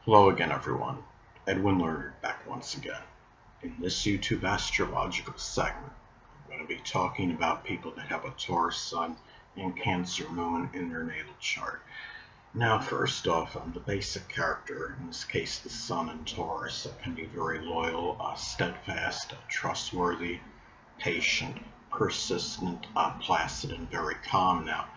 Hello again, everyone. Edwin Learnard back once again. In this YouTube astrological segment, I'm going to be talking about people that have a Taurus sun and Cancer moon in their natal chart. Now, first off, the basic character, in this case the sun in Taurus, can be very loyal, steadfast, trustworthy, patient, persistent, placid, and very calm. Now,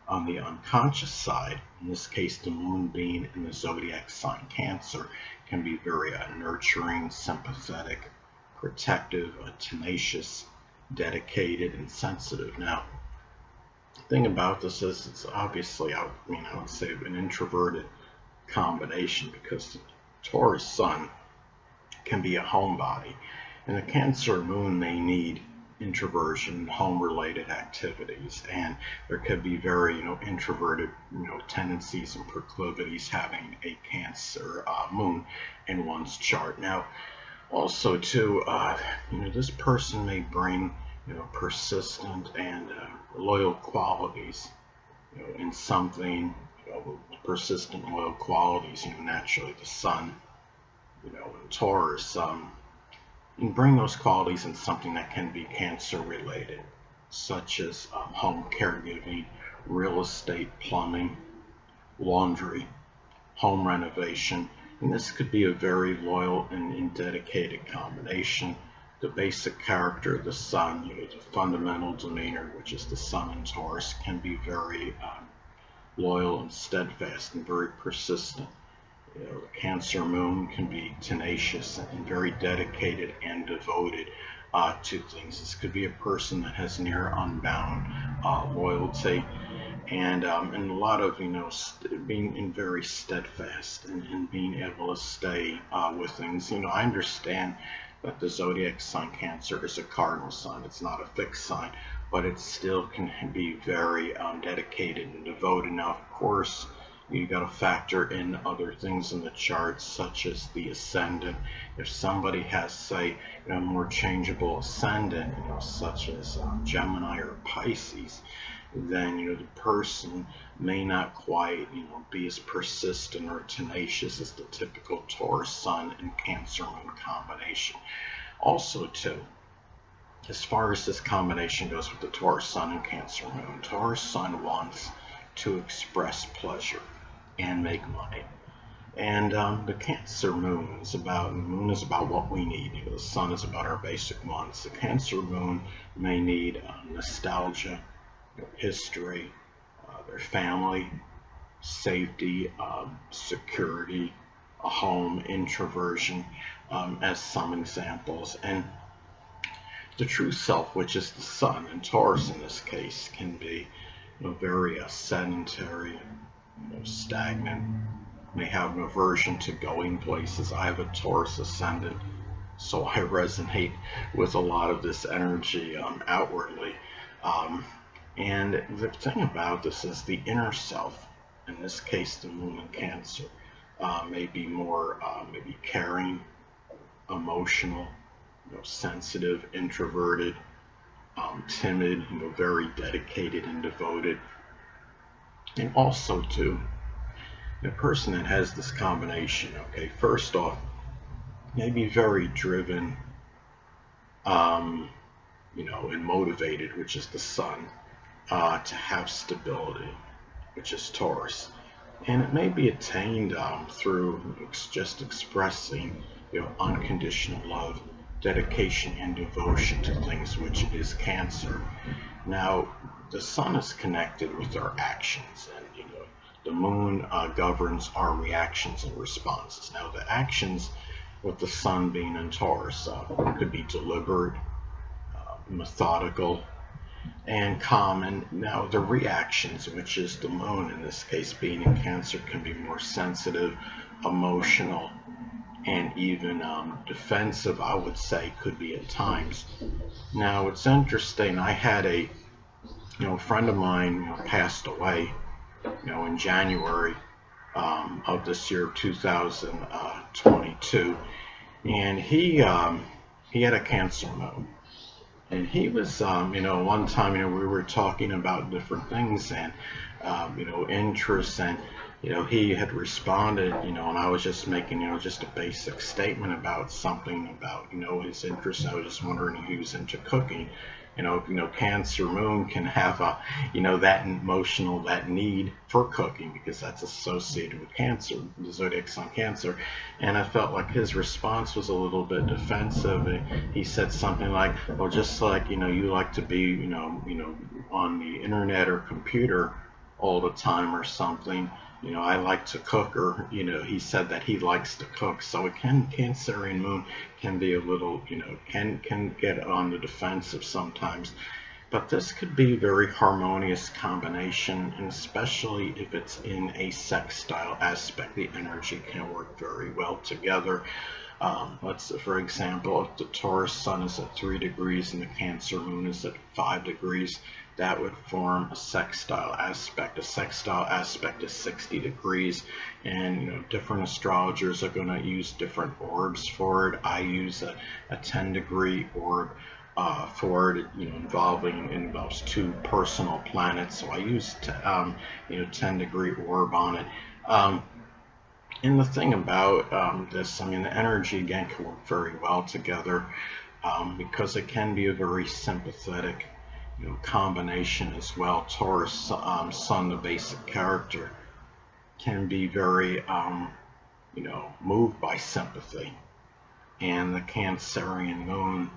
on the unconscious side, in this case the moon being in the zodiac sign Cancer, can be very nurturing, sympathetic, protective, tenacious, dedicated, and sensitive. Now, the thing about this is it's obviously, I would say an introverted combination because the Taurus sun can be a homebody, and the Cancer moon may need introversion, home-related activities, and there could be very, introverted, tendencies and proclivities having a Cancer moon in one's chart. Now, also too, this person may bring, persistent and loyal qualities, in something, persistent loyal qualities, naturally the sun, in Taurus, and bring those qualities in something that can be Cancer related, such as home caregiving, real estate, plumbing, laundry, home renovation. And this could be a very loyal and dedicated combination. The basic character of the sun, the fundamental demeanor, which is the sun in Taurus, can be very loyal and steadfast and very persistent. The Cancer moon can be tenacious and very dedicated and devoted to things. This could be a person that has near unbound loyalty and a lot of, being very steadfast and being able to stay with things. I understand that the zodiac sign Cancer is a cardinal sign. It's not a fixed sign, but it still can be very dedicated and devoted. Now, of course, you got to factor in other things in the chart, such as the ascendant. If somebody has, say, more changeable ascendant, such as Gemini or Pisces, then the person may not quite be as persistent or tenacious as the typical Taurus sun and Cancer moon combination. Also, too, as far as this combination goes with the Taurus sun and Cancer moon, Taurus sun wants to express pleasure and make money. And the Cancer moon is about what we need. The sun is about our basic wants. The Cancer moon may need nostalgia, history, their family, safety, security, a home, introversion, as some examples. And the true self, which is the sun, and Taurus in this case, can be very sedentary, stagnant, may have an aversion to going places. I have a Taurus ascendant, so I resonate with a lot of this energy outwardly. And the thing about this is the inner self, in this case the moon in Cancer, may be more maybe caring, emotional, sensitive, introverted, timid, very dedicated and devoted. And also too, the person that has this combination, okay, first off, may be very driven, and motivated, which is the sun, to have stability, which is Taurus. And it may be attained through just expressing, unconditional love, dedication, and devotion to things, which is Cancer. Now, the sun is connected with our actions, and the moon governs our reactions and responses. Now, the actions with the sun being in Taurus could be deliberate, methodical, and common. Now, the reactions, which is the moon in this case being in Cancer, can be more sensitive, emotional, and even defensive, I would say, could be at times. Now, it's interesting. I had a friend of mine passed away, in January of this year, 2022, and he had a Cancer moon. And he was, one time, we were talking about different things and, interests, and he had responded, and I was just making, just a basic statement about something about, his interest. I was just wondering if he was into cooking. Cancer moon can have that emotional, that need for cooking because that's associated with Cancer, the zodiac sign Cancer. And I felt like his response was a little bit defensive. He said something like, well, just like, you like to be, on the internet or computer all the time or something. I like to cook, or he said that he likes to cook. So it Cancerian moon can be a little, can get on the defensive sometimes. But this could be a very harmonious combination, and especially if it's in a sextile aspect, the energy can work very well together. For example, if the Taurus sun is at 3 degrees and the Cancer moon is at 5 degrees, that would form a sextile aspect. A sextile aspect is 60 degrees, and different astrologers are going to use different orbs for it. I use a 10-degree orb for it, involves two personal planets, so I use 10-degree orb on it. And the thing about this, the energy again can work very well together because it can be a very sympathetic, combination as well. Taurus sun, the basic character, can be very, moved by sympathy, and the Cancerian moon,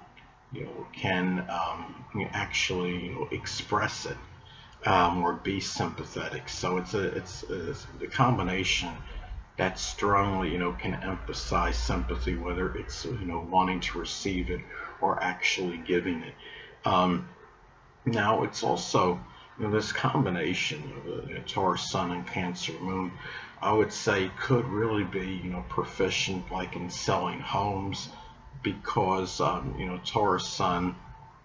can actually express it or be sympathetic. So it's the combination that strongly, can emphasize sympathy, whether it's, wanting to receive it or actually giving it. Now it's also, this combination of the Taurus sun and Cancer moon, I would say could really be, proficient like in selling homes, because, Taurus sun,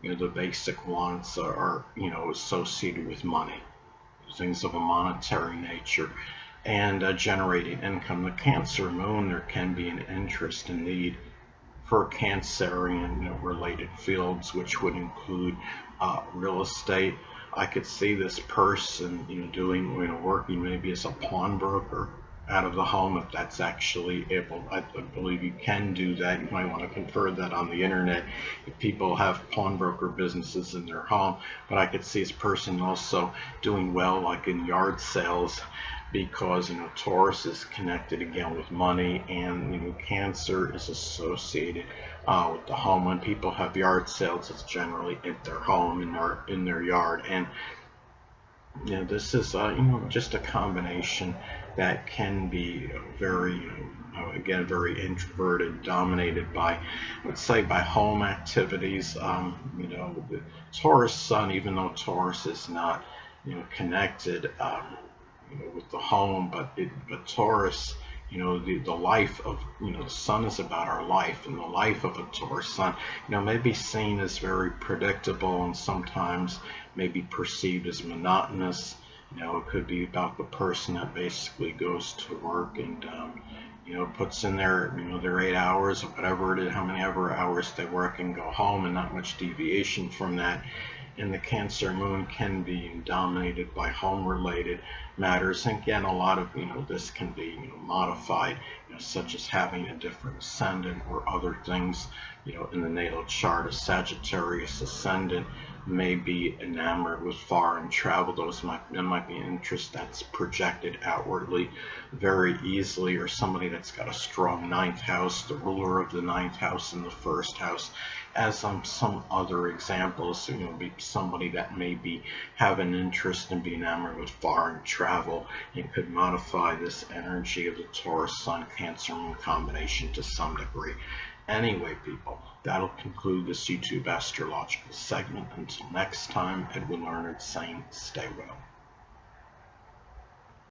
the basic wants are, associated with money, things of a monetary nature, and generating income. The Cancer moon, there can be an interest and need for Cancerian related fields, which would include real estate. I could see this person, doing, working maybe as a pawnbroker out of the home, if that's actually able. I believe you can do that. You might want to confer that on the internet if people have pawnbroker businesses in their home. But I could see this person also doing well, like in yard sales, because Taurus is connected again with money, and Cancer is associated with the home. When people have yard sales, it's generally at their home, in their yard. And this is just a combination that can be very, again, very introverted, dominated by, let's say, by home activities. The Taurus sun, even though Taurus is not connected with the home, but Taurus, the life of, the sun is about our life, and the life of a Taurus sun, may be seen as very predictable, and sometimes may be perceived as monotonous. It could be about the person that basically goes to work and puts in their 8 hours or whatever it is, how many ever hours they work, and go home, and not much deviation from that. And the Cancer moon can be dominated by home-related matters. And again, a lot of this can be modified, such as having a different ascendant or other things. In the natal chart, a Sagittarius ascendant may be enamored with foreign travel. That might be an interest that's projected outwardly very easily, or somebody that's got a strong 9th house, the ruler of the 9th house in the 1st house. As some other examples, be somebody that maybe have an interest in being enamored with foreign travel, and could modify this energy of the Taurus sun Cancer moon combination to some degree. Anyway, people, that'll conclude this YouTube astrological segment. Until next time, Edwin Learnard saying, stay well.